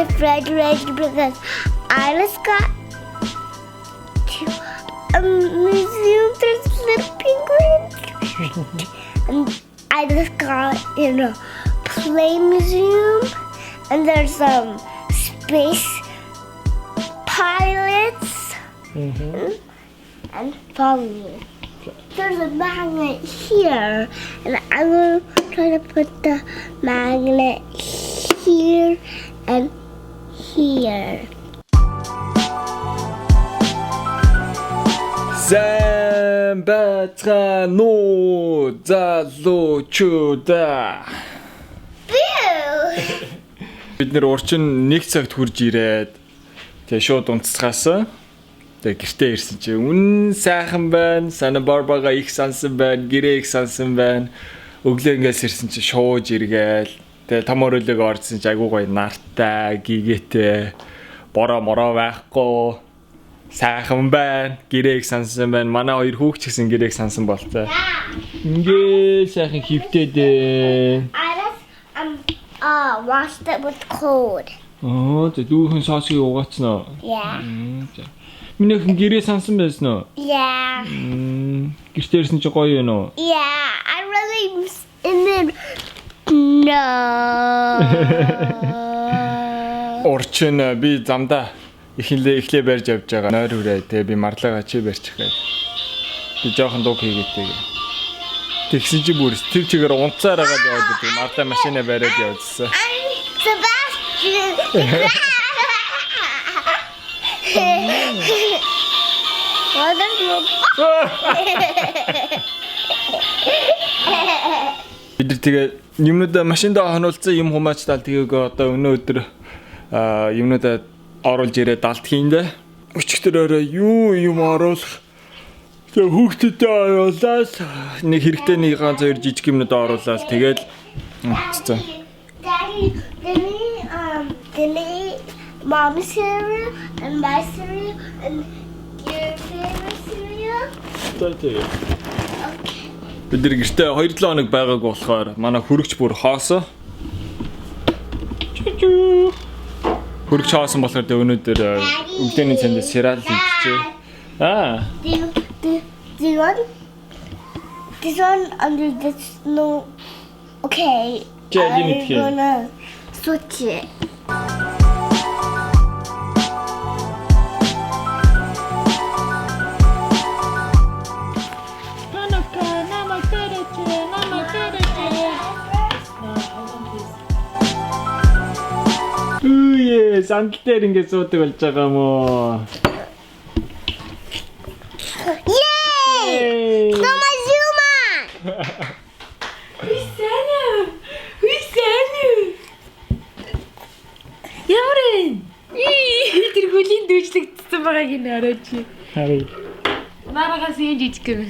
refrigerator because I just got to a museum. There's little penguins. And I just got in a play museum. And there's space pilots. And follow me. There's a magnet here, and I'm going to try to put the magnet here and here. Сайн байцгаана уу залуучуудаа. Бид нэр урчин 1 цагт хурж ирээд тэгээ шууд унтцгаасан. Тэгээ гэртээ ирсэн чи үнэн сайхан байна. Сана барбага их сансан байна. Гэрээ их сансан байна. Өглөө ингээс ирсэн чи шууж иргээл. Тэгээ том өрөөлөг орсон чи айгуу гоё нартай, гигээтэй, бороо мороо байхгүй. Сайхан байна. Гэрээ их сансан байна. Манай хоёр хүүхч гэсэн гэрээ их сансан болтой. Ингээ сайхан хөвтөөд. Washed it with cold. Тэгээ дүүхэн соосыг угаацнаа. Yeah. Миний хэн гэрээ сансан байсан уу? Yeah. Гэртээ ирсэн чи гоё юм уу? Yeah, I really no. Орчин би замдаа эхлээ барьж явж байгаа. Нойр хүрээ тэгээ би марлага чи барьчих гээд. Би жоохон дуг хийгээтэй. Тэгсэн чи бүр тэр чигээр унцаар агаад яваад би марлаа машинаа бариад явуулсан. Sebastian. Бид тэгээ юмнуудаа машиндаа хонуулсан юм хумаачтал тэгийг одоо өнөө өдөр юмнуудаа оруулж ирээд далтхийн дээ. Өчигдөр юу юм оруулах. Тэгээ хүүхдэдээ оруулаад нэг хэрэгтэй нэг ганц хоёр жижиг юмнууд оруулаад тэгээд Daddy, Mom's cereal and my cereal and your favorite cereal. Тэгээ. Бид нэр гэртээ 2-7 хоног байгааг болохоор манай хөрөгч бүр хоосоо. Хөрөгч хоосон болохоор тэгээ өнөөдөр өглөөний цанд сериал хийчихээ. This one under this no. Okay. I'm gonna switch it. Сандал дээр ингэ суудаг болж байгаа мó. Yay! Zuma Zuma! Ямар тэр хөлийн дүүжлэгдсэн байгааг нь хараач. Харин. Маргаас юм жижиг юм.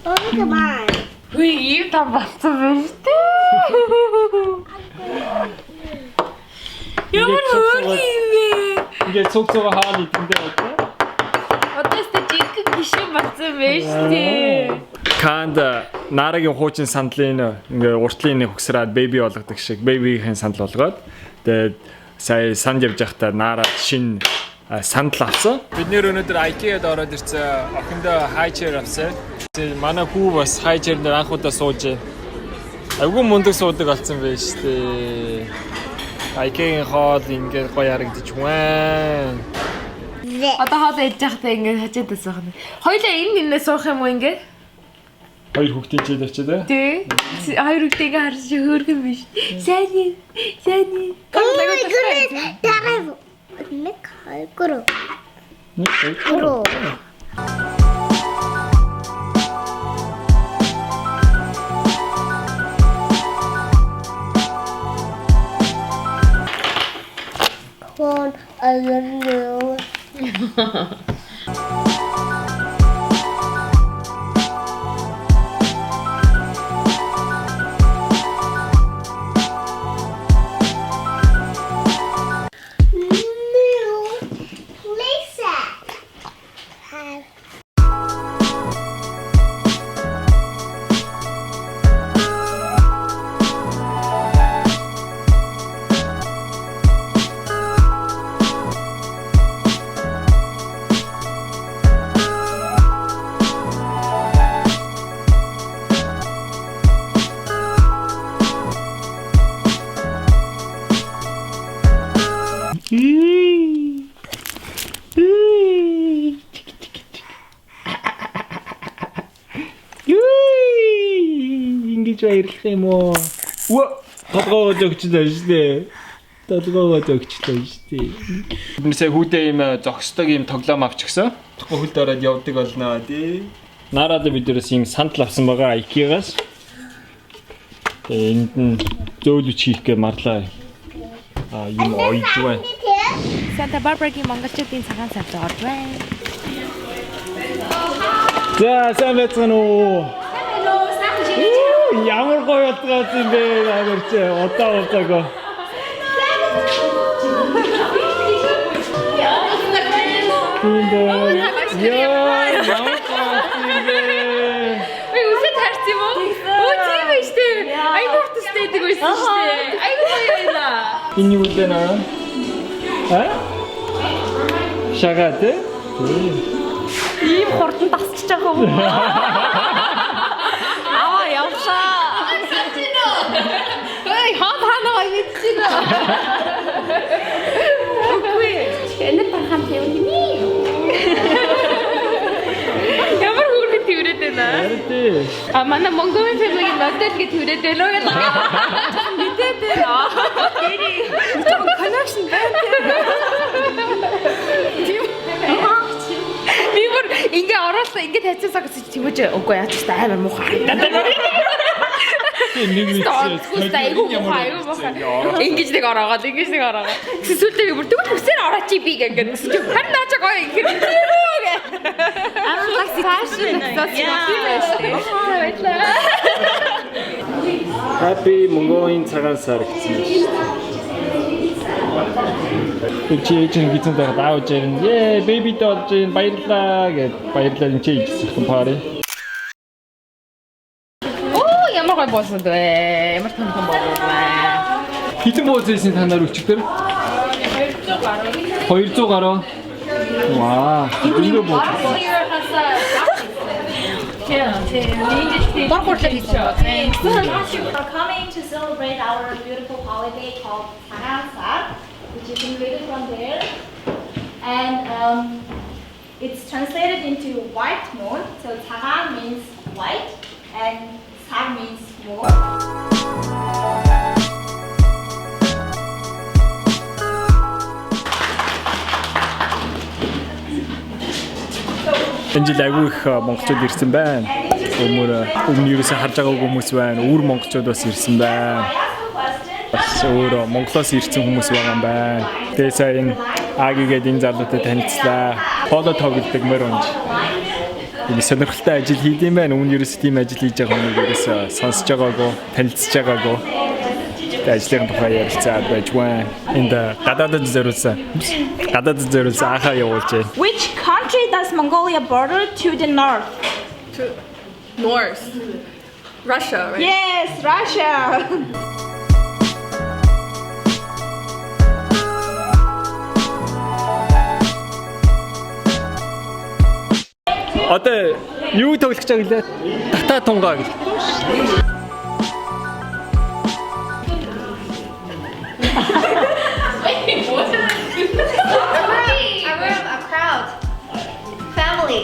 Oh, come on. Юу та болсон бэ? Ямар хөлийн юм бэ? Ингээд цогцоо хаана идэндээ одоо. Одоо ч жижиг гişэн болсон байж тээ. Канда нарагийн хуучин сандлын ингээ уртлын нэг хөксраад беби болгодог шиг бебигийн сандал болгоод тэгээд сая санд явж байхдаа наараа шин сандал авсан. Бид нэр өнөөдөр IKEA-д ороод ирсэн. Охиндоо high chair авсан. Манай хүү бас high chair дээр анх удаа сууж байна. Айгуу мундаг суудаг болсон байж тээ. IKEA-ийн хоол ингээ гоё харагдаж байна. Одоо хоол ээж байхдаа ингэ хажууд тасах нь. Хоёлаа энэ суух юм уу ингэ? Хоёр хүүхдийн чийд очив дээ. Тий. Хоёр хүүхдийг харж хөөргөн биш. Сайн. Guru. One, I don't know. Ингэж баярлах юм уу? Тодгоогоо өгчлөө шүү дээ. Тодгоогоо өгчлөө шүү дээ. Биднээсээ хүүдээ юм зогсдог юм тоглоом авчихсан. Хөлд ороод явдаг болно тий. Нараад биднээс юм сандал авсан байгаа IKEA-гаас. Энд нь зөөлөж хийх гэ марлаа. Юм ойж байна. Santa Barbara-гийн монголчуудын цагаан сар зоорж байна. За, сайн байцгаана уу? Ямар гоё утгаас юм бэ наагч удаагааг. Үсэт харц юм уу? Тийм байж тээ. Айгуу хөтөстэй байдаг байсан шүү дээ. Айгуу гоё байлаа. Энэ юу вэ наа? Шагаад ээ? Ийм хурдан тасчих байгаа юм уу? Аа явшаа. Ой, ханаа мэдчихэв. Үгүй. Энэ тархан хэвнэ. Ямар хүрээ тэрээд байна? Манай Монголын family-ийн модель гэж тэрээд байна уу гэдэг. Мэдээд байна. Тэр connection байна. Бибэр ингээ ороолаа ингээ хайцаасаа гэж тиймэж үгүй яач та амар муухай. Нэг Ингэж нэг ороод. Эсвэл би бүр тэгвэл хүсээр орооч би гэдэг. Харин наачаа гоё ингэ. I'm like fashion. Happy Mongolian цагаан сар гэсэн юм шүү дээ. Чи чинь гизэн дээр дааж ирнэ. Baby doll чинь баярлаа гэд баярлалаа чи хийсэн пари. Ямар гоё болсон бэ? Ямар тонхон болов. Хэдэн бууз ийсэн танаар өчтөр? 200 гаруй. Вау. Хэдэн бууз? We're coming to celebrate our beautiful holiday called Sar, which is invaded from there, and it's translated into white moon. So Sara means white, and Sar means moon. Энэ жил айгүй их монголчууд ирсэн байна. Өмнө юусэн харж байгаа хүмүүс байна. Өвөр монголчууд бас ирсэн байна. Бас өөр Монголоос ирсэн хүмүүс байгаа юм байна. Тэгээ сайн Агигээд энэ залуутай танилцлаа. Поло тоглодог мөр онж. Энэ сонирхолтой ажил хийдэм байна. Өмнө юусэн тийм ажил хийж байгаа хүмүүс ерөөсөө сонсож байгаагүй, танилцж байгаагүй. Ажлын тухай ярилцаад байж байна. Энд гадаадд зориулсан ахаа явуулж байна. Which country does Mongolia border to the north? To north. Russia, right? Yes, Russia. Одоо юу тоглож байгаа гэлээ? Татаа тунгаа гэл. A crowd. Family.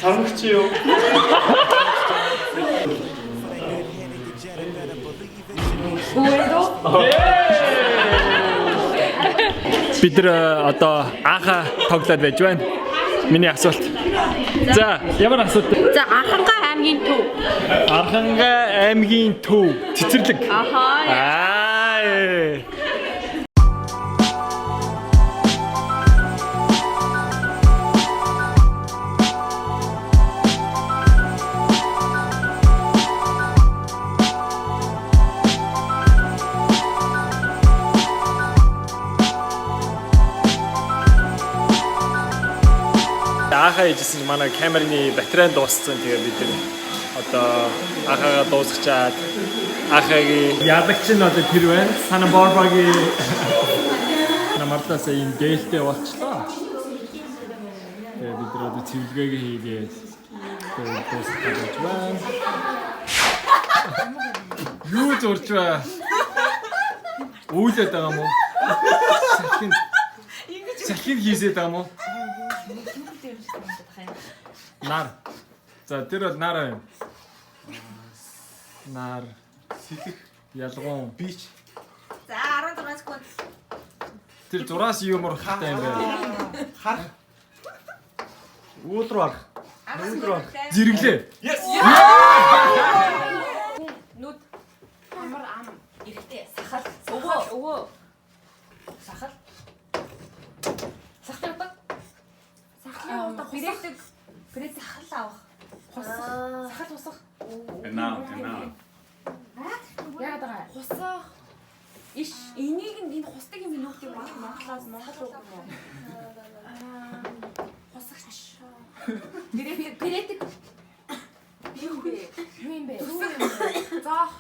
사무치요. Бид нар одоо анхаа тоглоод байж байна. Миний асуулт. За, ямар асуулт? За Анханга аймгийн төв. Анханга аймгийн төв. Цэцэрлэг. Ахаа. Ахаа хийжсэн манай камерны батарей дууссан. Тэгээ бид нар одоо ахаагаа дуусгачаад ахаагийн ялагч нь одоо тэр байна. Santa Barbara-гийн намартаас ийм дээлтэй болчлоо. бид нар одоо цэвэрлэгээ хийгээд дуусгаж байна. Юу зурж байна? Үйлээд байгаа юм уу? Салхин хийсээд байгаа юм уу? Нар. За тэр бол нар юм. Нар. Сэлэх. Ялгуун. Бич. За 16 секунд. Тэр зураас юмор хаттай юм байна. Хар. Үүд рүү арах. Үүд рүү арах. Зэрэглээ. Yes. Нүд амар ам эрэхтэй сахал өвөө сахал сахал удаг сахал удаг бирэг сахал авах сахал тусах Genau. яагаад байгаа хусах иш энийг энэ хусдаг юм юу гэдэг юм монголоос монгол үг юм уу хусагч бирэг юу юм бэ заах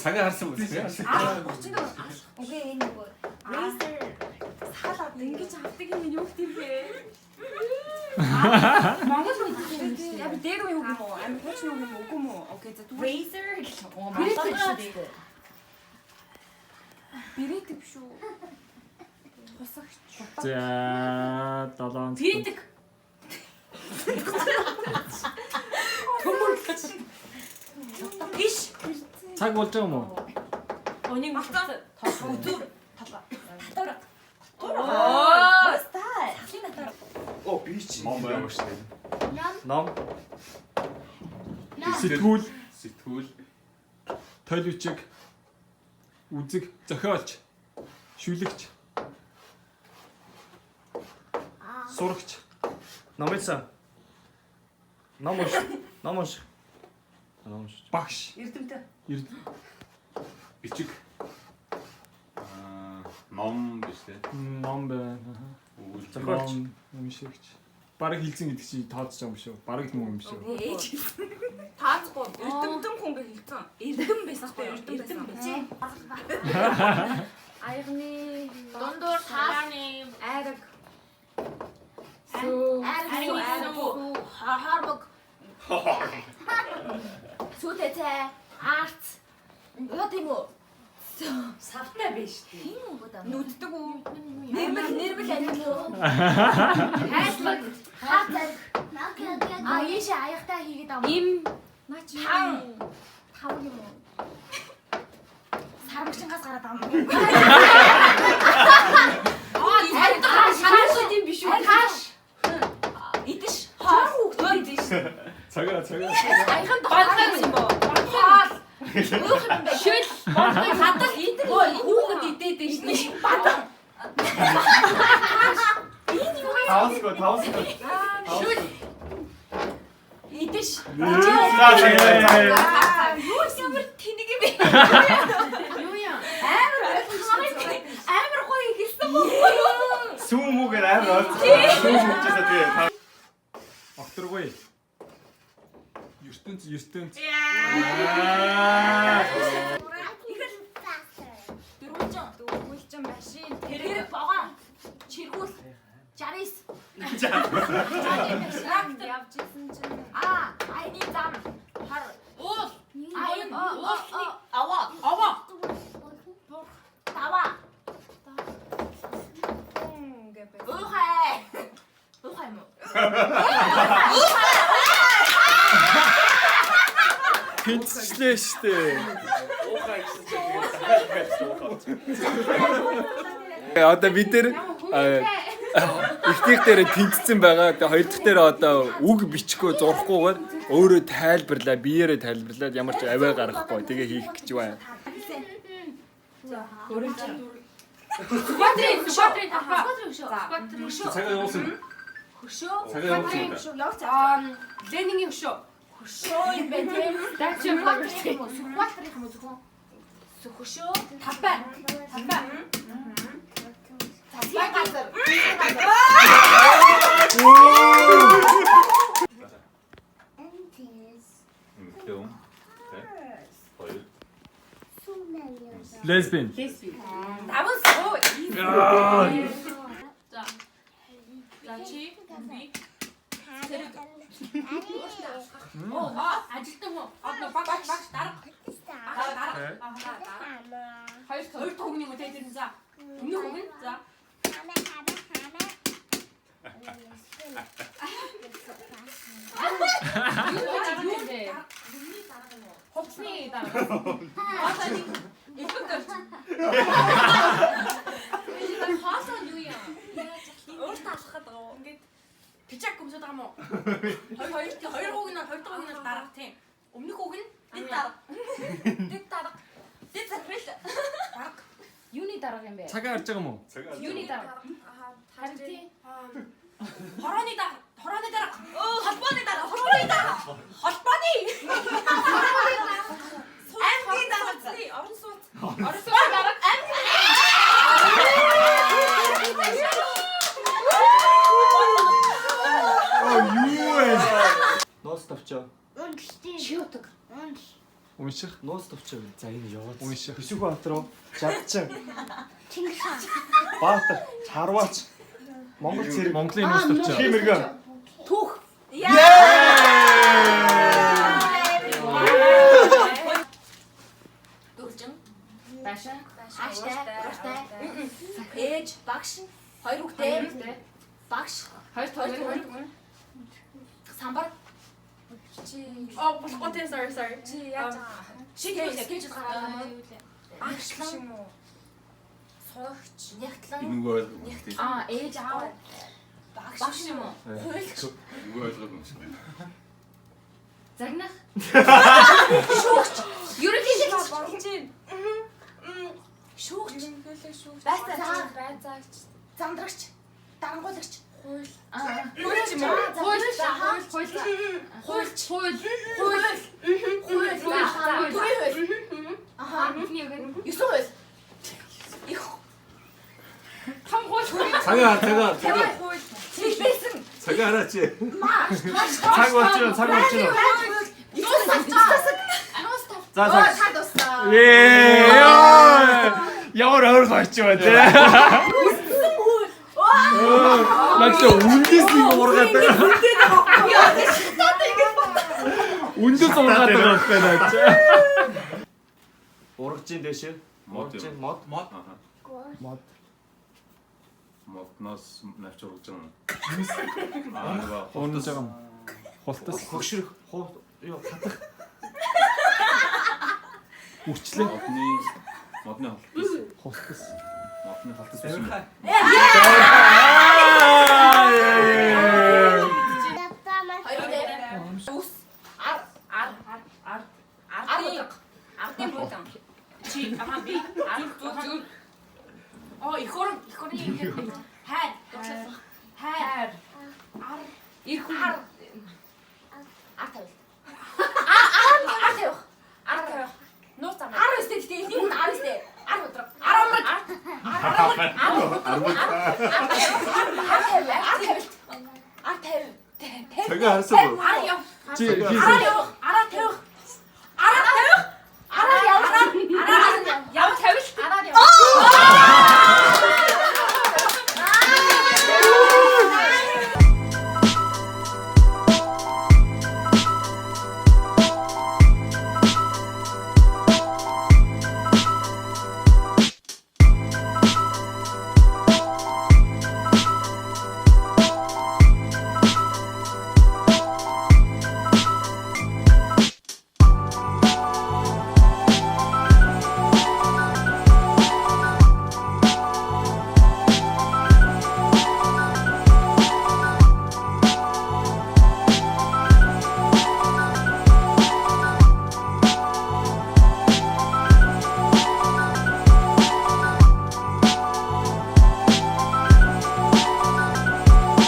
Цагаа харсан үү? 34 окей энэ нөгөө racer сахал авдаг ингэж авдаг юм юу гэдэг юм бэ Монгол үг юм шүү. Яг дээр юу юм уу? Амин хуучин үг юм уу? Үгүй юм уу? Окей за тэгвэл racer гэж монголоор шүү дээ. Бирэтг биш үү? Хусагч. За 7. Бирэтг. Төмөр. Иш. Цаг болж байгаа юм уу? Онийг мартаа. Өдөр. Татвар. Бастай. Сахлын татвар. Оо би чи. Ном байгаа шүү дээ. Ном. Сэтгүүл. Сэтгүүл. Тойлвчиг. Үзэг. Зохиолч. Шүлэгч. Сурагч. Номынсан. Номш. Багш. Эрдэмтэн. Бичиг. Ном биш үү? Ном байна. Зохиолч. Уншигч. Бараг хилцэн гэдэг чи тооцож байгаа юм шүү. Бараг юм шүү. Таацгүй. Эрдэмтэн хүн гэж хэлсэн. Эрдэм байсан байхгүй юу? Эрдэм байсан. Аягны дундуур тааны айраг. Айраг. Харбог. Сүтэцээ. Арт. Юу тийм үү? Савтай биш тийм үү гэдэг. Нүддэг үү? Нэрмэл аним уу? Хайслаг. Хатаг. Ийшээ аяхтаа хийгээд ам. Им. Наач юу? Тав юм уу? Сармагчингаас гараад ам. Шааш юм биш үү? Хаш. Идэш. Хаа хүүхдүүд идэш. Цагаа. Аяхан багтаа юм боо. Хаал. Өөх юм бэ? Шүл. Хадах идэх. Хүүхэд идээд дээ шүү. Бадаа. Тавс. Шүл. Идэш. Юу ямар тэнэг юм бэ? Юу яа? Амар гоё хэлсэн боо. Сүүмүүгээр амар ойц. Сүүмүүчээсээ тэгээ. Окторгүй. ертөнц. Дөрвөлжин машин, тэрэг богоо, чиргүүл, 69. Явж исэн чинь айны зам, хар, уул, айн, аваа. Тава. Уухай мó. Тэнцлээ штэ. Одоо бид нэр ихнийх дээр тэнцсэн байгаа. Тэгээ хоёр дахь дээр одоо үг бичихгүй зурхгүйгээр өөрөө тайлбарлаа, биеэрээ тайлбарлаад ямар ч аваа гаргахгүй. Тэгээ хийх гэж байна. Шотрын. Цагаа явуулсан. Хөшөө. Ленингийн хөшөө. Хөшөө юм бэ те. Даач юм байна. Сүхбаатар юм уу? Хөшөө. Тавбай. Засгийн газар. Film. Хоёр. Lesbian. Даван суу. За. Чи би 아니. 아직도 뭐 багш дарга. Хоёр төгний үтэй дэрэн за. Өмнөх үг нь за. Ховсны дараа. Хаасаа юу яа? Өөртөө алхахад байгаа. Ингээд пичак өмсөд байгаа мó. Хоёр үг нь хоёр дахь үг нь дарга тийм. Өмнөх үг нь дэд дарга. Дэд дарга. Дэд зарвал дарга. Юуны дарга юм бэ? Цагаан харж байгаа мó? Юуны дарга? Харин тийм. Хорооны дарга. Хорооны дарга. Холбооны дарга. Хорооны дарга. Холбооны. Амгийн дарга. Орон сууц. Орон сууц дарга. Ноос тавчаа. Шиотог. Унших. Ноос тавчаа. За энэ яваад. Унших. Өсөөхбаатар уу? Жадчин. 칭찬. Баатар. Чарваач. Монгол цэрэг. Монголын нөөц төвчөө. Химэргэн. Түүх. Дөржин. Башаа. Хааштай. Уртай. Ээж, багш, хоёр хүүхдээ. Багш, Хоёр төгөр. самбар. Чи Oh, what is sorry. чи яаж шиг гэж гараад багшлан суугч, нягтлан, Нүг ойлгох. Аа, ээж аав. багш юм уу? Хуйлч, Нүг ойлгох юм шиг байна. Загнах. ерөнхий шилж. Шүүгч, байцаагч, замдрагч, дарангуулагч, хууль. Хуйлч юм уу? Хуйлч. Хуульч. Хууль. Аха, бидний үг нь 9 хууль. Их том хууль. Цагаан. хууль. Чиглэсэн. Цагаан хараач. Маш. Цаг болчихно. За. Ямар ойр гарч байгаа те. Начо үндэс нэг ургаад байгаа. Үндэс ургаад байгаа юм байна. Урагжийн дэшээ. Мод. Модноос навч урагж байгаа. Уунж байгаа юм. Хултас. Хөгшрөх. Юу хатах. Үрчлээ. Модны Хултас. Модны халтас биш юм. Ус. Ардын болон. Чи аха би зүг. Их орон юм. Хайр. Их Ар тавь. Ар тавь. Нууц зам. Ар өстэй тийм нэг ар өстэй. Ар өдрөг. Ар амраг. Ар тавь. Цагаан харсан уу? Ар яв. Чи Ар яв.